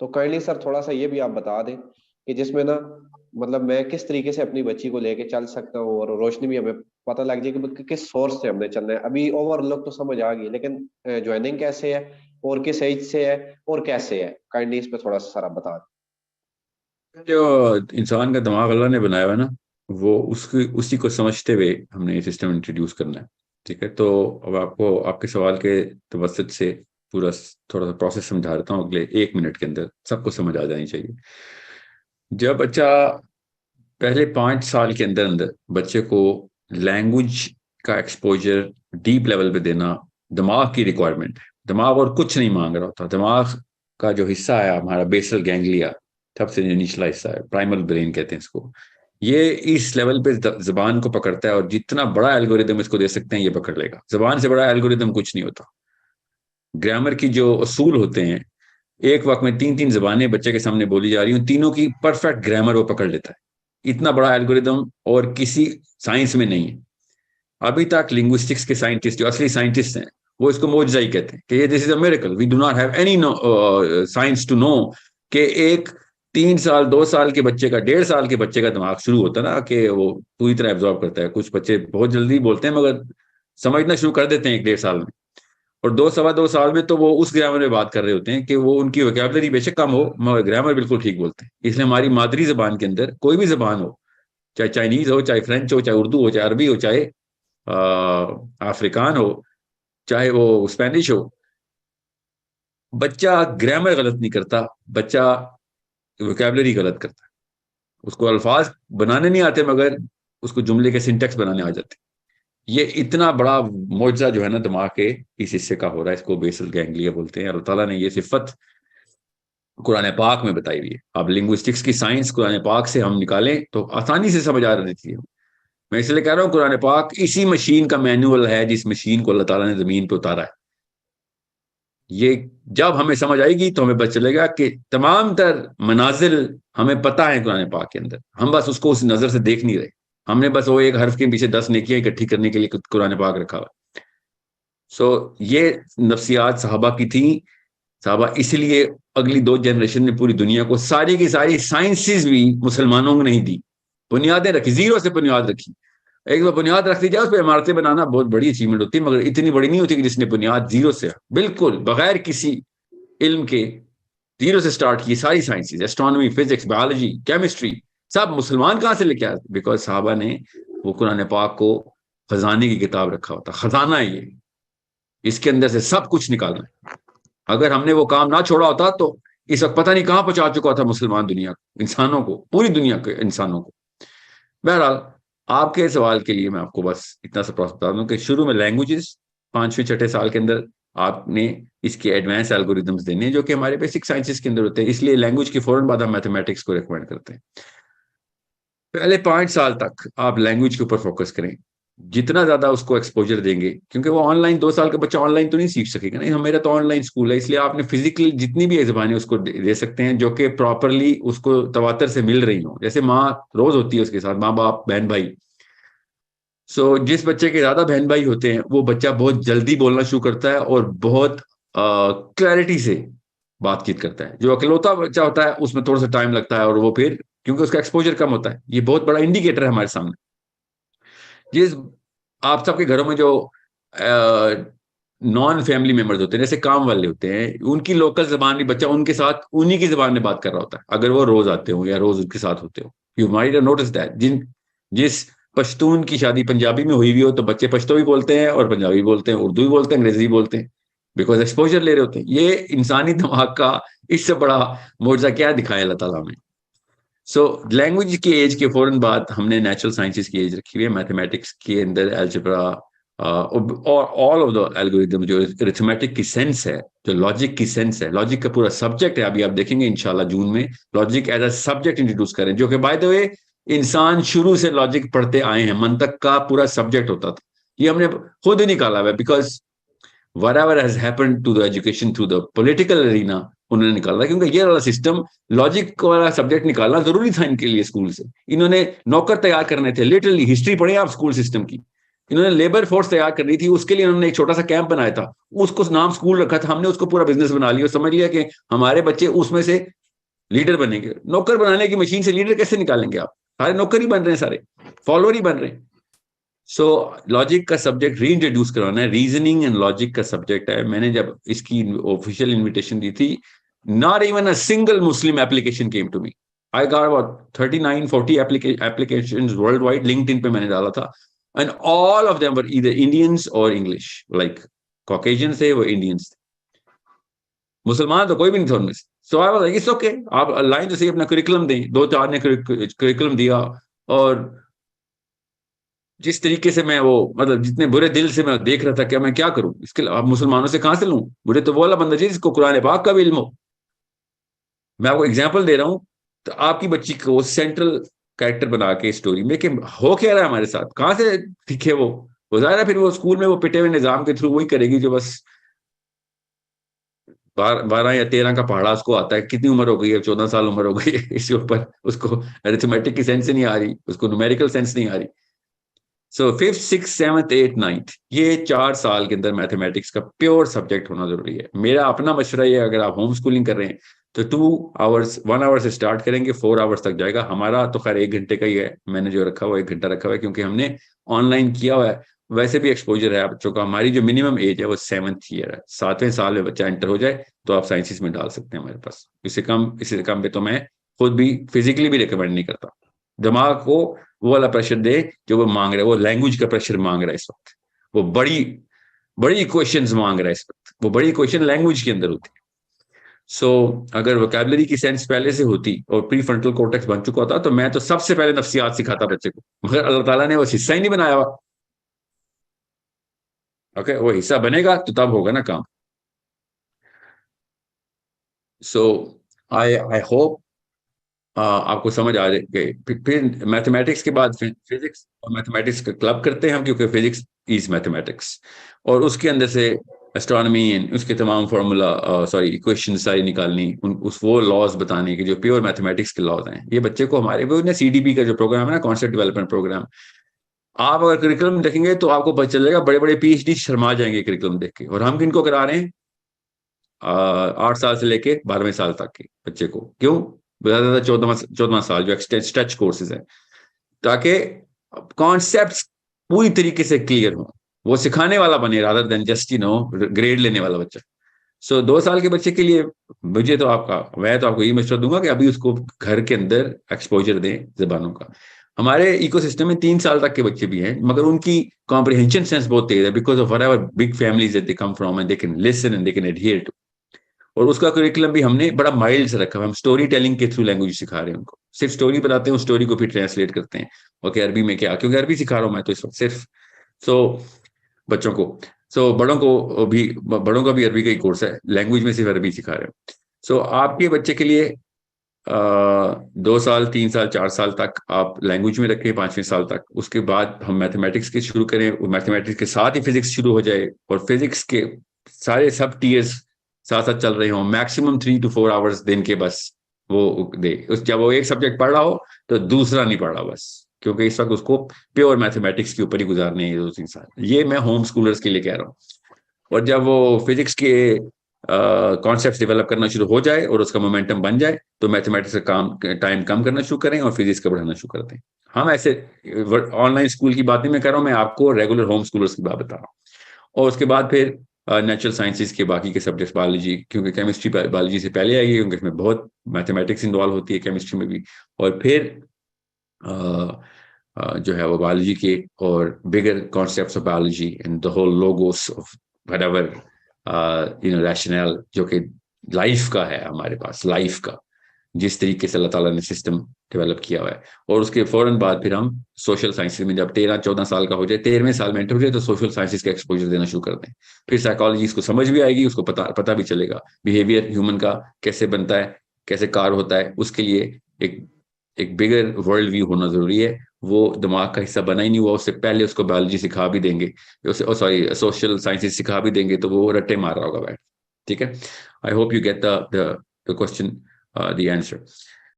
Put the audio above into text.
तो kindly sir थोड़ा सा ये भी आप बता दें कि जिसमें ना मतलब मैं किस तरीके से अपनी बच्ची को लेके चल सकता हूँ, और रोशनी भी हमें पता लग जाए कि किस सोर्स से हमने चलना है। अभी ओवरलुक तो समझ आ गई, लेकिन ज्वाइनिंग कैसे है और किस एज से है और कैसे है, काइंडली इस पे थोड़ा सा सर आप बता जो इंसान का दिमाग अल्लाह ने बनाया हुआ है ना, वो उसकी उसी को समझते हुए हमने ये सिस्टम इंट्रोड्यूस करना है। ठीक है, तो अब आपको आपके सवाल के तवसत से पूरा थोड़ा सा प्रोसेस समझा देता हूँ। अगले 1 मिनट के अंदर सबको समझ आ जानी चाहिए। जब बच्चा पहले 5 साल के अंदर अंदर बच्चे को लैंग्वेज का एक्सपोजर डीप लेवल पे देना दिमाग की रिक्वायरमेंट है। दिमाग और कुछ नहीं मांग रहा होता। दिमाग का जो हिस्सा है हमारा बेसल गैंग्लिया, सबसे जो निचला हिस्सा है, प्राइमल ब्रेन कहते हैं इसको, ये इस लेवल पे जबान को पकड़ता है, और जितना बड़ा एल्गोरिदम इसको दे सकते हैं ये पकड़ लेगा। जबान से बड़ा एल्गोरिदम कुछ नहीं होता। ग्रामर की जो असूल होते हैं, एक वक्त में 3-3 जबानें बच्चे के सामने बोली जा रही हूँ, तीनों की परफेक्ट ग्रामर वो पकड़ लेता है। इतना बड़ा एल्गोरिदम और किसी साइंस में नहीं है। अभी तक लिंग्विस्टिक्स के साइंटिस्ट, जो असली साइंटिस्ट हैं, वो इसको मोजजा ही कहते हैं कि ये this is a miracle, we do not have any science to know कि एक 3 साल 2 साल के बच्चे का, 1.5 साल के बच्चे का दिमाग शुरू होता है ना कि वो पूरी तरह एब्जॉर्ब करता है। कुछ बच्चे बहुत जल्दी बोलते हैं मगर समझना शुरू कर देते हैं 1-1.5 साल में, और 2 सवा 2 साल में तो वो उस ग्रामर में बात कर रहे होते हैं कि वो उनकी वोकैबुलरी बेशक कम हो मगर ग्रामर बिल्कुल ठीक बोलते हैं। इसलिए हमारी मादरी जबान के अंदर कोई भी जबान हो, चाहे चाइनीज हो, चाहे फ्रेंच हो, चाहे उर्दू हो, चाहे अरबी हो, चाहे अफ्रीकान हो, चाहे वो स्पेनिश हो, बच्चा ग्रामर गलत नहीं करता, बच्चा वोकैबुलरी गलत करता है। उसको अल्फाज बनाने नहीं आते मगर उसको जुमले के सिंटेक्स बनाने आ जाते। ये इतना बड़ा मोजा जो है ना दिमाग के इस हिस्से का हो रहा है, इसको बेसल गैंग्लिया बोलते हैं। अल्लाह ताला ने ये सिफत कुरान पाक में बताई हुई है। अब लिंग्विस्टिक्स की साइंस कुरान पाक से हम निकालें तो आसानी से समझ आ रही थी। मैं इसलिए कह रहा हूँ कुरान पाक इसी मशीन का मैनुअल है जिस मशीन को अल्लाह ताला ने जमीन पे उतारा है। ये जब हमें समझ आएगी तो हमें पता चलेगा कि तमाम तर मनाजिल हमें पता है कुरान पाक के अंदर, हम बस उसको उस नजर से देख नहीं रहे। हमने बस वो एक हर्फ के पीछे 10 नेकियां इकट्ठी करने के लिए कुरान पाक रखा हुआ। सो ये नफ्सियात सहाबा की थी। सहाबा इसलिए अगली 2 जनरेशन ने पूरी दुनिया को सारी की सारी साइंसेस भी मुसलमानों को नहीं दी, बुनियादें रखी, जीरो से बुनियाद रखी। एक बार बुनियाद रख दी जाए उस पर इमारतें बनाना बहुत बड़ी अचीवमेंट होती है, मगर इतनी बड़ी नहीं होती कि जिसने बुनियाद जीरो से बिल्कुल बगैर किसी इल्म के जीरो से स्टार्ट की सारी sciences, astronomy, physics, biology, chemistry, सब मुसलमान कहां से लेके आए? बिकॉज साहबा ने वो कुरान पाक को खजाने की किताब रखा होता। खजाना है ये, इसके अंदर से सब कुछ निकालना है। अगर हमने वो काम ना छोड़ा होता तो इस वक्त पता नहीं कहां पहुंचा चुका था मुसलमान दुनिया को, इंसानों को, पूरी दुनिया के इंसानों को। बहरहाल आपके सवाल के लिए मैं आपको बस इतना सा प्रोसेस बता दूं कि शुरू में लैंग्वेजेस 5वें 6ठे साल के अंदर आपने इसके एडवांस एल्गोरिदम्स देने हैं जो कि हमारे बेसिक साइंसेस के अंदर होते हैं। इसलिए लैंग्वेज के फौरन बाद हम मैथमेटिक्स को रिकमेंड करते हैं। पहले 5 साल तक आप लैंग्वेज के ऊपर फोकस करें। जितना ज्यादा उसको एक्सपोजर देंगे, क्योंकि वो ऑनलाइन 2 साल का बच्चा ऑनलाइन तो नहीं सीख सकेगा। नहीं, मेरा तो ऑनलाइन स्कूल है, इसलिए आपने फिजिकली जितनी भी जबानें उसको दे सकते हैं जो कि प्रॉपरली उसको तवातर से मिल रही हो। जैसे माँ रोज होती है उसके साथ, माँ बाप बहन भाई। जिस बच्चे के ज्यादा बहन भाई होते हैं वो बच्चा बहुत जल्दी बोलना शुरू करता है और बहुत क्लैरिटी से बातचीत करता है। जो अकेलौता बच्चा होता है उसमें थोड़ा सा टाइम लगता है, और वो फिर क्योंकि उसका एक्सपोजर कम होता है। ये बहुत बड़ा इंडिकेटर है हमारे सामने। जिस आप सबके घरों में जो नॉन फैमिली मेंबर्स होते हैं, जैसे काम वाले होते हैं, उनकी लोकल जबान भी बच्चा उनके साथ उन्हीं की जबान में बात कर रहा होता है, अगर वो रोज आते हो या रोज उनके साथ होते हो। You might have notice that जिस पश्तून की शादी पंजाबी में हुई भी हो तो बच्चे पश्तो भी बोलते हैं और पंजाबी बोलते हैं, उर्दू भी बोलते हैं, अंग्रेजी भी बोलते हैं, बिकॉज एक्सपोजर ले रहे होते हैं। ये इंसानी दिमाग का इससे बड़ा मुआवजा क्या दिखाया अल्लाह ताला में। सो लैंग्वेज की एज के फौरन बाद हमने नेचुरल साइंसेज की एज रखी हुई है। मैथमेटिक्स के अंदर अलजेब्रा और ऑल ऑफ द एल्गोरिदम, जो अरिथमेटिक की सेंस है, जो लॉजिक की सेंस है, लॉजिक का पूरा सब्जेक्ट है। अभी आप देखेंगे इंशाल्लाह जून में logic as a subject introduce करें, जो कि बाय द वे इंसान शुरू से लॉजिक पढ़ते आए हैं, मंतक का पूरा सब्जेक्ट होता था। ये हमने खुद ही निकाला हुआ है, because whatever has happened to the education through the political arena उन्होंने निकाला, क्योंकि ये वाला सिस्टम, लॉजिक वाला सब्जेक्ट निकालना जरूरी था इनके लिए। स्कूल से इन्होंने नौकर तैयार करने थे। लिटरली हिस्ट्री पढ़े आप स्कूल सिस्टम की, इन्होंने लेबर फोर्स तैयार करनी थी, उसके लिए इन्होंने एक छोटा सा कैंप बनाया था, उसको नाम स्कूल रखा था, हमने उसको पूरा बिजनेस बना लिया, समझ लिया कि हमारे बच्चे उसमें से लीडर बनेंगे। नौकर बनाने की मशीन से लीडर कैसे निकालेंगे आप? सारे नौकर ही बन रहे हैं, सारे फॉलोअर ही बन रहे हैं। सो लॉजिक का सब्जेक्ट री इंट्रोड्यूस करवाना है, रीजनिंग एंड लॉजिक का सब्जेक्ट है। मैंने जब इसकी ऑफिशियल इन्विटेशन दी थी, not even a single Muslim application came to me. I got about 39-40 applications worldwide, LinkedIn पे मैंने डाला था, and all of them were either Indians और इंग्लिश, लाइक कॉकेशियन थे वो इंडियंस थे, मुसलमान तो कोई भी नहीं था उनमें से। So I was like it's okay, आप लाइन तो सही अपना करिकुलम दें। 2-4 ने करिकुलम दिया, और जिस तरीके से मैं वो, मतलब जितने बुरे दिल से मैं देख रहा था, क्या मैं क्या करूं इसके लिए, अब मुसलमानों से कहां से लूं? मुझे तो वो वाला बंदा चाहिए जिसको कुरान पाक का भी इल्म हो। मैं आपको एग्जांपल दे रहा हूं, तो आपकी बच्ची को सेंट्रल कैरेक्टर बना के स्टोरी में, कि हो क्या रहा है हमारे साथ, कहां से सीखे वो जाहिर है फिर वो स्कूल में वो पिटे हुए निजाम के थ्रू वही करेगी जो बस 12 या 13 का पहाड़ा उसको आता है। कितनी उम्र हो गई है? 14 साल उम्र हो गई है, इसके ऊपर उसको अरिथमेटिक की सेंस नहीं आ रही, उसको न्यूमेरिकल सेंस नहीं आ रही। सो 5th 6th 7th 8th 9th, ये 4 साल के अंदर मैथमेटिक्स का प्योर सब्जेक्ट होना जरूरी है। मेरा अपना मशवरा ये, अगर आप होम स्कूलिंग कर रहे हैं तो 2 आवर्स 1 आवर से स्टार्ट करेंगे, 4 आवर्स तक जाएगा। हमारा तो खैर 1 घंटे का ही है, मैंने जो रखा हुआ 1 घंटा रखा हुआ है, क्योंकि हमने ऑनलाइन किया हुआ है। वैसे भी एक्सपोजर है बच्चों का, हमारी जो मिनिमम एज है वो 7th ईयर है, 7वें साल में बच्चा एंटर हो जाए तो आप साइंसिस में डाल सकते हैं हमारे पास। इससे कम पे तो मैं खुद भी फिजिकली भी रिकमेंड नहीं करता। दिमाग को वो वाला प्रेशर दे जो वो मांग रहा है, वो लैंग्वेज का प्रेशर मांग रहा है इस वक्त, वो बड़ी बड़ी क्वेश्चंस मांग रहा है इस वक्त, वो बड़ी क्वेश्चन लैंग्वेज के अंदर होती है। सो अगर वोकैबुलरी की सेंस पहले से होती और प्री फ्रंटल कॉर्टेक्स बन चुका होता, तो मैं तो सबसे पहले नफ्सियात सिखाता बच्चे को, मगर अल्लाह ताला ने वो हिस्सा ही नहीं बनाया हुआ। ओके, वो हिस्सा बनेगा तो तब होगा ना काम। सो आई आई होप आपको समझ आ जाए। फिर मैथमेटिक्स के बाद फिजिक्स और मैथमेटिक्स का क्लब करते हैं हम, क्योंकि फिजिक्स इज मैथमेटिक्स, और उसके अंदर से एस्ट्रोनॉमी, उसके तमाम फार्मूला, सॉरी इक्वेशन सारी निकालनी, उस वो लॉज बताने के जो प्योर मैथमेटिक्स के लॉज हैं। ये बच्चे को हमारे वो CDP का जो प्रोग्राम है ना, कॉन्सेप्ट डेवलपमेंट प्रोग्राम, आप अगर करिकुलम देखेंगे तो आपको पता चलेगा, बड़े बड़े PhD शर्मा जाएंगे करिकुलम देख के। और हम किनको करा रहे हैं? 8 साल से लेके 12वें साल तक के बच्चे को। क्यों? ज्यादा 14वां साल जो स्ट्रेच कोर्सेज है, ताकि कॉन्सेप्ट्स पूरी तरीके से क्लियर हो, वो सिखाने वाला बने रादर देन जस्ट ग्रेड लेने वाला बच्चा। सो 2 साल के बच्चे के लिए मैं तो आपको ये मशवरा दूंगा कि अभी उसको घर के अंदर एक्सपोजर दें जबानों का। हमारे इकोसिस्टम में 3 साल तक के बच्चे भी हैं, मगर उनकी कॉम्प्रिहेंशन सेंस बहुत तेज है, because of whatever big families they come from, and they can listen and they can adhere to. और उसका करिकुलम भी हमने बड़ा माइल्ड से रखा है, हम स्टोरी टेलिंग के थ्रू लैंग्वेज सिखा रहे हैं उनको, सिर्फ स्टोरी बताते हैं, उस स्टोरी को फिर ट्रांसलेट करते हैं। ओके, अरबी में क्या, क्योंकि अरबी सिखा रहा हूं मैं तो इस वक्त सिर्फ। सो बच्चों को, बड़ों का भी अरबी का ही कोर्स है, लैंग्वेज में सिर्फ अरबी सिखा रहे हैं। सो आपके बच्चे के लिए 2 साल 3 साल 4 साल तक आप लैंग्वेज में रखें, 5वें साल तक। उसके बाद हम मैथमेटिक्स के शुरू करें, मैथमेटिक्स के साथ ही फिजिक्स शुरू हो जाए, और फिजिक्स के सारे सब टीयर्स साथ साथ चल रहे हों। मैक्सिमम 3 to 4 आवर्स दिन के बस वो दे, जब वो एक सब्जेक्ट पढ़ रहा हो तो दूसरा नहीं पढ़ रहा बस, क्योंकि इस वक्त उसको प्योर मैथमेटिक्स के ऊपर ही गुजारने हैं 2-3 साल। ये मैं होम स्कूलर्स के लिए कह रहा हूँ। और जब वो फिजिक्स के कॉन्सेप्ट्स डेवलप करना शुरू हो जाए और उसका मोमेंटम बन जाए, तो मैथमेटिक्स का टाइम कम करना शुरू करें और फिजिक्स का बढ़ाना शुरू कर दें। हम ऐसे ऑनलाइन स्कूल की बात नहीं मैं कर रहा हूँ, मैं आपको रेगुलर होम स्कूलर्स की बात बता रहा हूँ। और उसके बाद फिर नेचुरल साइंसेज के बाकी के सब्जेक्ट्स, बायोलॉजी, क्योंकि केमिस्ट्री बायोलॉजी से पहले आएगी, क्योंकि इसमें बहुत मैथमेटिक्स इन्वॉल्व होती है केमिस्ट्री में भी। और फिर जो है वो बायोलॉजी के और bigger concepts of biology and the whole logos of whatever rational, जो कि लाइफ का है, हमारे पास लाइफ का जिस तरीके से अल्लाह ताला ने सिस्टम डेवलप किया हुआ है। और उसके फौरन बाद फिर हम सोशल साइंसेज में, जब 13-14 साल का हो जाए, 13वें साल में एंटर हो जाए, तो सोशल साइंसेज का एक्सपोजर देना शुरू कर दें। फिर साइकोलॉजी इसको समझ भी आएगी, उसको पता भी चलेगा बिहेवियर ह्यूमन का कैसे बनता है, कैसे कार होता है। उसके लिए एक बिगर वर्ल्ड व्यू होना जरूरी है। वो दिमाग का हिस्सा बना ही नहीं हुआ, उससे पहले उसको बायोलॉजी सिखा भी देंगे, सोशल साइंसेज सिखा भी देंगे, तो वो रट्टे मार रहा होगा बैठ। ठीक है, I hope you get the question, the answer.